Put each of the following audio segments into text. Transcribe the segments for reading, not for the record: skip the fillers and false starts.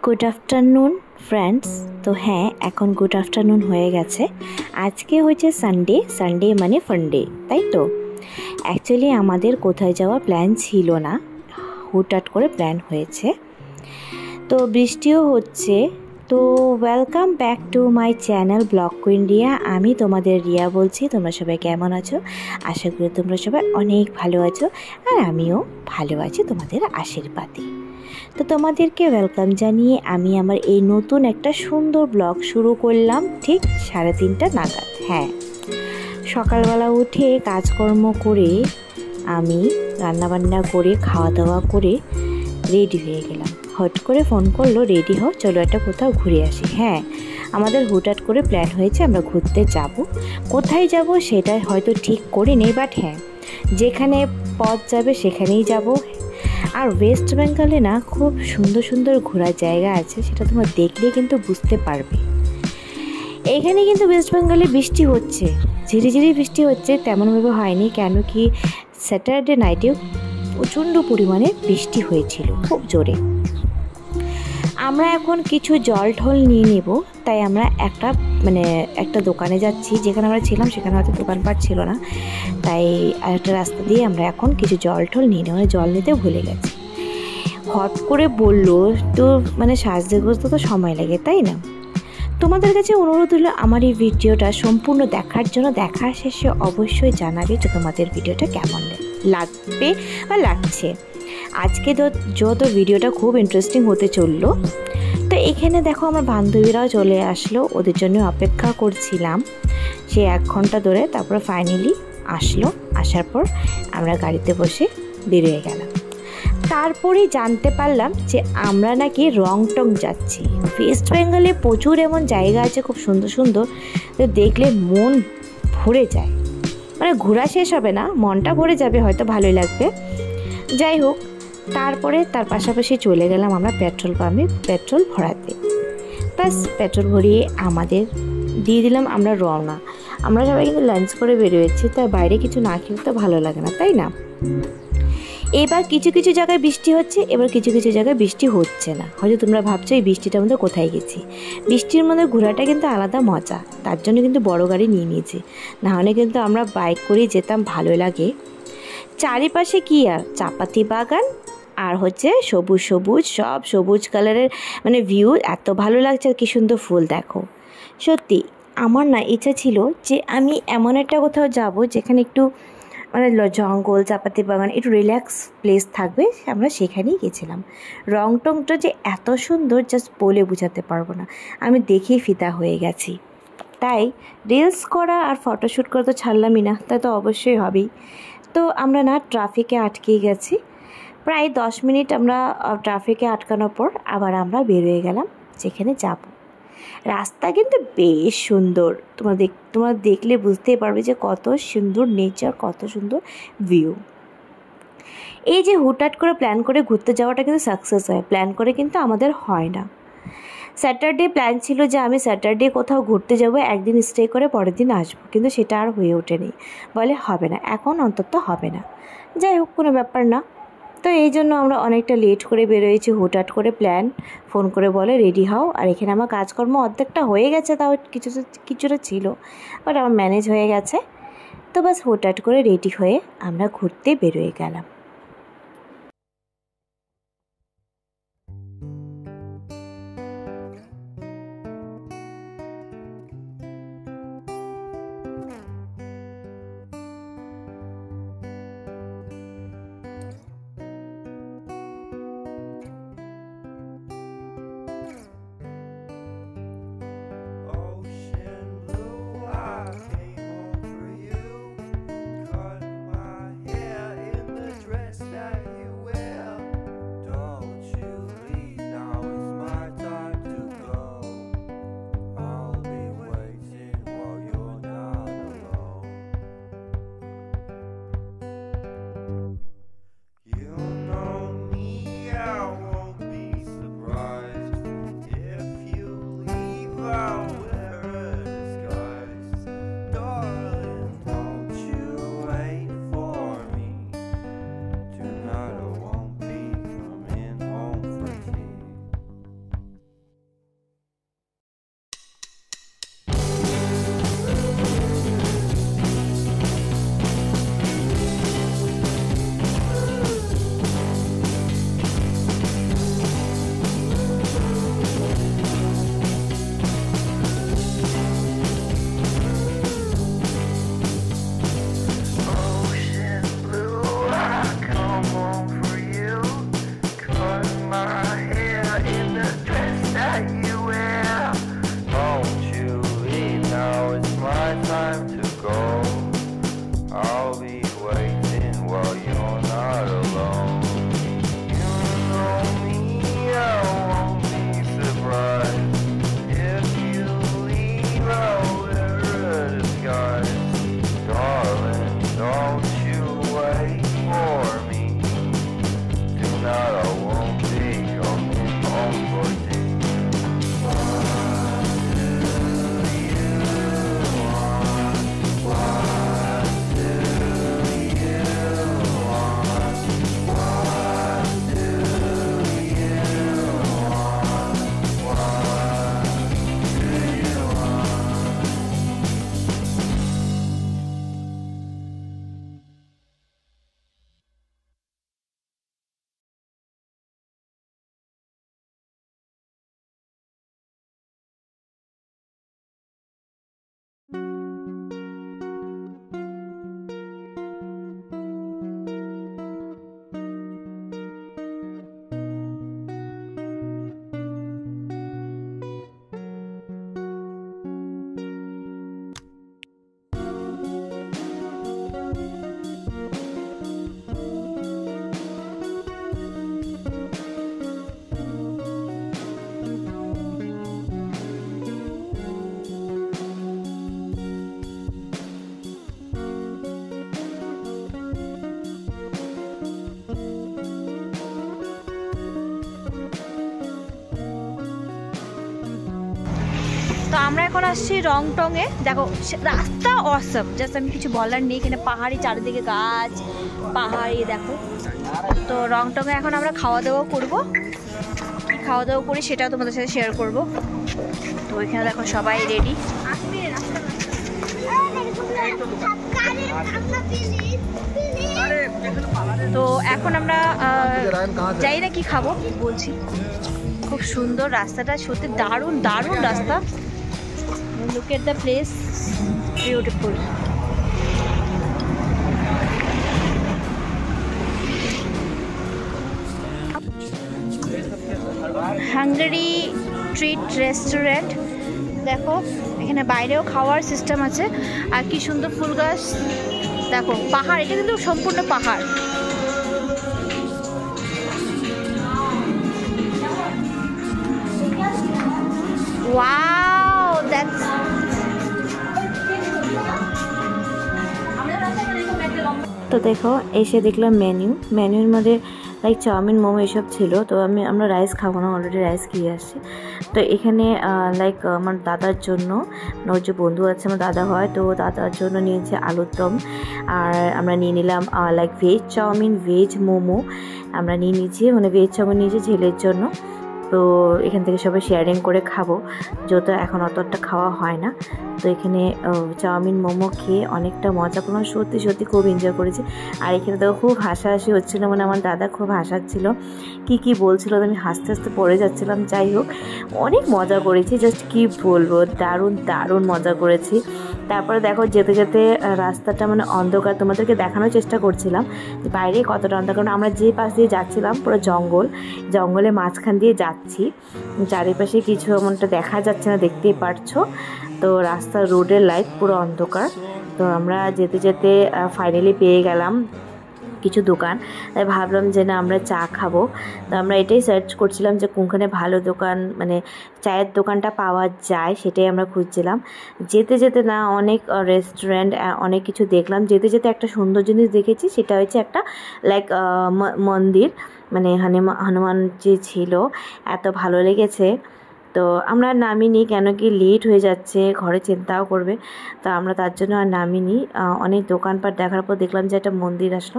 Good afternoon friends. তো হ্যাঁ, এখন গুড আফটারনুন হয়ে গেছে। আজকে হচ্ছে সানডে মানে ফান্ডে, তাই তো। অ্যাকচুয়ালি আমাদের কোথায় যাওয়ার প্ল্যান ছিল না, হুটহাট করে প্ল্যান হয়েছে। তো বৃষ্টিও হচ্ছে। তো welcome back to my channel blog queen Riya. আমি তোমাদের রিয়া বলছি। তোমরা সবাই কেমন আছো? আশা করি তোমরা সবাই অনেক ভালো আছো, আর আমিও ভালো আছি তোমাদের আশীর্বাদে। তো তোমাদেরকে ওয়েলকাম জানিয়ে আমি আমার এই নতুন একটা সুন্দর ব্লগ শুরু করলাম ঠিক 3:30 নাগাদ। হ্যাঁ, সকালবেলা উঠে কাজকর্ম করে আমি রান্নাবান্না করে খাওয়া দাওয়া করে রেডি হয়ে গেলাম। হট করে ফোন করলো, রেডি হও, চলো একটা কোথাও ঘুরে আসি। হ্যাঁ, আমাদের হুটহাট করে প্ল্যান হয়েছে আমরা ঘুরতে যাব। কোথায় যাব সেটা হয়তো ঠিক করিনি, বাট হ্যাঁ, যেখানে পথ যাবে সেখানেই যাব। আর ওয়েস্ট বেঙ্গলে না খুব সুন্দর সুন্দর ঘোরার জায়গা আছে, সেটা তোমরা দেখলে কিন্তু বুঝতে পারবে। এইখানে কিন্তু ওয়েস্ট বেঙ্গলে বৃষ্টি হচ্ছে, ঝিরিঝিরি বৃষ্টি হচ্ছে, তেমনভাবে হয়নি। কেন কি স্যাটারডে নাইটেও প্রচণ্ড পরিমাণে বৃষ্টি হয়েছিল, খুব জোরে। আমরা এখন কিছু জল ঢল নিয়ে নেব, তাই আমরা একটা দোকানে যাচ্ছি। যেখানে আমরা ছিলাম সেখানে হয়তো দোকানপাট ছিল না, তাই একটা রাস্তা দিয়ে আমরা এখন কিছু জল ঢল নিয়ে নেব। জল নিতে ভুলে গেছি। হট করে বললো তো সাজতে গুজতে তো সময় লাগে, তাই না? তোমাদের কাছে অনুরোধ হলো আমার এই ভিডিওটা সম্পূর্ণ দেখার জন্য। দেখার শেষে অবশ্যই জানাবে যে তোমাদের ভিডিওটা কেমন লাগবে বা লাগছে। আজকে তো যত ভিডিওটা খুব ইন্টারেস্টিং হতে চললো। তো এখানে দেখো আমার বান্ধবীরাও চলে আসলো, ওদের জন্য অপেক্ষা করছিলাম সে 1 ঘন্টা ধরে। তারপরে ফাইনালি আসলো। আসার পর আমরা গাড়িতে বসে বেরিয়ে গেলাম। তারপরেই জানতে পারলাম যে আমরা নাকি রংটং যাচ্ছি। ওয়েস্ট বেঙ্গলে প্রচুর এমন জায়গা আছে খুব সুন্দর সুন্দর, তো দেখলে মন ভরে যায়। ঘোরা শেষ হবে না, মনটা ভরে যাবে, হয়তো ভালোই লাগবে। যাই হোক, তারপরে তার পাশাপাশি চলে গেলাম আমরা পেট্রোল পাম্পে পেট্রোল ভরাতে। ব্যাস, পেট্রোল ভরিয়ে আমাদের দিয়ে দিলাম, আমরা রওনা। আমরা সবাই কিন্তু লাঞ্চ করে বেরোয়েছি, তাই বাইরে কিছু না খেলে তো ভালো লাগে না, তাই না? এবার কিছু কিছু জায়গায় বৃষ্টি হচ্ছে, এবার কিছু কিছু জায়গায় বৃষ্টি হচ্ছে না। হয়তো তোমরা ভাবছো এই বৃষ্টিটার মধ্যে কোথায় গেছি। বৃষ্টির মধ্যে ঘোরাটা কিন্তু আলাদা মজা, তার জন্য কিন্তু বড় গাড়ি নিয়ে নিয়েছি, না হলে কিন্তু আমরা বাইক করেই যেতাম, ভালো লাগে। চারিপাশে কি আর চাপাতি বাগান, আর হচ্ছে সবুজ সবুজ, সব সবুজ কালারের ভিউ, এত ভালো লাগছে। কি সুন্দর ফুল দেখো। সত্যি আমার না ইচ্ছা ছিল যে আমি এমন একটা কোথাও যাব যেখানে একটু জঙ্গল, চাপাতি বাগান, একটু রিল্যাক্স প্লেস থাকবে। আমরা সেখানেই গেছিলাম। রংটংটা যে এত সুন্দর জাস্ট বলে বোঝাতে পারবো না, আমি দেখেই ফিদা হয়ে গেছি। তাই রিলস করা আর ফটোশ্যুট করা তো ছাড়লামই না, তা তো অবশ্যই হবেই। তো আমরা না ট্রাফিকে আটকে গেছি। প্রায় 10 মিনিট আমরা ট্রাফিকে আটকানোর পর আবার আমরা বেরিয়ে গেলাম যেখানে যাব। রাস্তা কিন্তু বেশ সুন্দর, তোমরা দেখলে বুঝতেই পারবে যে কত সুন্দর নেচার, কত সুন্দর ভিউ। এই যে হুটহাট করে প্ল্যান করে ঘুরতে যাওয়াটা কিন্তু সাকসেস হয়, প্ল্যান করে কিন্তু আমাদের হয় না। স্যাটারডে প্ল্যান ছিল যে আমি স্যাটারডে কোথাও ঘুরতে যাব, একদিন স্টে করে পরের দিন আসবো, কিন্তু সেটা আর হয়ে ওঠেনি। বলে হবে না, এখন অন্তত হবে না। যাই হোক, কোনো ব্যাপার না। তো এই জন্য আমরা অনেকটা লেট করে বেরোয়েছি। হুটহাট করে প্ল্যান, ফোন করে বলে রেডি হও। আর এখানে আমার কাজকর্ম অর্ধেকটা হয়ে গেছে, তাও কিছুটা ছিল, বাট আমার ম্যানেজ হয়ে গেছে। তো বাস হুটহাট করে রেডি হয়ে আমরা ঘুরতে বেরোয় গেলাম। আমরা এখন আসছি রংটংয়ে। দেখো রাস্তা অসম, জাস্ট আমি কিছু বলার নেই। এখানে পাহাড়ি, চারিদিকে গাছ, পাহাড়ি দেখো। তো রংটংয়ে এখন আমরা খাওয়া দাওয়া করবো। কি খাওয়া দাওয়া করি সেটাও তোমাদের সাথে শেয়ার করবো। তো এখানে দেখো সবাই রেডি। তো এখন আমরা যাই না কি খাবো বলছি। খুব সুন্দর রাস্তাটা, সত্যি দারুণ দারুণ রাস্তা। Look at the place, beautiful. Hungary treat restaurant. দেখো এখানে বাইরেও খাওয়ার সিস্টেম আছে। আর কি সুন্দর ফুল গাছ, দেখো পাহাড়, এটা কিন্তু সম্পূর্ণ পাহাড়। ওয়াও, দ্যাটস তো দেখো এসে দেখলাম মেনুর মধ্যে লাইক চাউমিন, মোমো এসব ছিল। তো আমরা রাইস খাবো না, অলরেডি রাইস খেয়ে আসছি। তো এখানে লাইক আমার দাদার জন্য, ওর যে বন্ধু আছে আমার দাদা হয়, তো দাদার জন্য নিয়েছে আলুর দম। আর আমরা নিয়ে নিলাম like veg chowmein, veg momo আমরা নিয়ে নিয়েছি, মানে ভেজ চাউমিন নিয়েছি ছেলের জন্য। তো এখান থেকে সবাই শেয়ারিং করে খাবো, যেহেতু এখন অতটা খাওয়া হয় না। তো এখানে চাউমিন মোমো খেয়ে অনেকটা মজা করলাম, সত্যি সত্যি খুব এনজয় করেছি। আর এখানে তো খুব হাসাহাসি হচ্ছিলো, মানে আমার দাদা খুব হাসাচ্ছিল, কি বলছিল, আমি হাসতে হাসতে পড়ে যাচ্ছিলাম। যাই হোক অনেক মজা করেছি, জাস্ট কি বলবো, দারুণ দারুণ মজা করেছি। তারপরে দেখো যেতে যেতে রাস্তাটা মানে অন্ধকার, তোমাদেরকে দেখানোর চেষ্টা করছিলাম বাইরে কতটা অন্ধকার। আমরা যে পাশ দিয়ে যাচ্ছিলাম পুরো জঙ্গলের মাঝখান দিয়ে যাচ্ছি, চারিপাশে কিছু এমনটা দেখা যাচ্ছে না, দেখতেই পারছো। তো রাস্তার রোডের লাইট পুরো অন্ধকার। তো আমরা যেতে যেতে ফাইনালি পেয়ে গেলাম কিছু দোকান। তাই ভাবলাম যে না আমরা চা খাবো। তো আমরা এটাই সার্চ করছিলাম যে কোনখানে ভালো দোকান, মানে চায়ের দোকানটা পাওয়া যায়, সেটাই আমরা খুঁজছিলাম। যেতে যেতে না অনেক রেস্টুরেন্ট, অনেক কিছু দেখলাম। যেতে যেতে একটা সুন্দর জিনিস দেখেছি, সেটা হচ্ছে একটা লাইক মন্দির, মানে হনুমান যে ছিল, এত ভালো লেগেছে। তো আমরা নামিনি, কেন কি লেট হয়ে যাচ্ছে, ঘরে চিন্তাও করবে। তো আমরা তার জন্য আর নামিনি। অনেক দোকানপাট দেখার পর দেখলাম যে একটা মন্দির আসলো,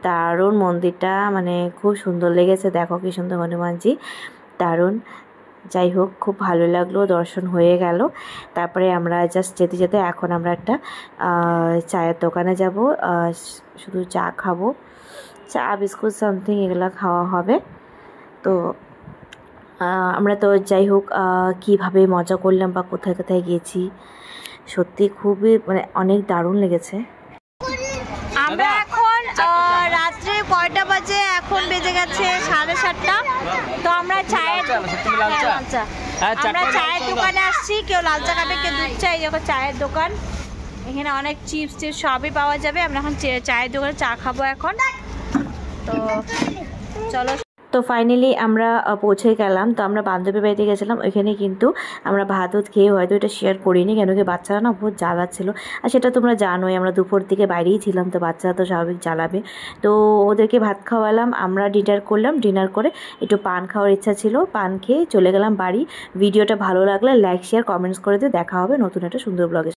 দারুণ মন্দিরটা, মানে খুব সুন্দর লেগেছে। দেখো কি সুন্দর হনুমানজি, দারুণ। যাই হোক খুব ভালো লাগলো, দর্শন হয়ে গেল। তারপরে আমরা জাস্ট যেতে যেতে এখন আমরা একটা চায়ের দোকানে যাব, শুধু চা খাবো, চা বিস্কুট সামথিং এগুলো খাওয়া হবে। তো আমরা তো যাই হোক কীভাবে মজা করলাম বা কোথায় কোথায় গিয়েছি, সত্যি খুবই মানে অনেক দারুণ লেগেছে। আমরা এখন রাত্রে কয়টা বাজে, এখন বেজে গেছে 7:30। তো আমরা চায়ের দোকানে আসছি। কেউ লাল চা খাবে, কেউ দুধ চা। এই যখন চায়ের দোকান, এখানে অনেক চিপস সবই পাওয়া যাবে। আমরা এখন চায়ের দোকানে চা খাবো এখন। তো চলো। তো ফাইনালি আমরা পৌঁছে গেলাম। তো আমরা বান্ধবীর বাড়িতে গেছিলাম, ওইখানে কিন্তু আমরা ভাত খেয়ে হয়তো এটা শেয়ার করিনি, কেন কি বাচ্চারা না বহুত জ্বালাচ্ছিলো। আর সেটা তোমরা জানোই, আমরা দুপুর থেকে বাইরেই ছিলাম, তো বাচ্চারা তো স্বাভাবিক জ্বালাবে। তো ওদেরকে ভাত খাওয়ালাম, আমরা ডিনার করলাম। ডিনার করে একটু পান খাওয়ার ইচ্ছা ছিল, পান খেয়ে চলে গেলাম বাড়ি। ভিডিওটা ভালো লাগলে লাইক শেয়ার কমেন্টস করে দিয়ে দেখা হবে নতুন একটা সুন্দর ব্লগে।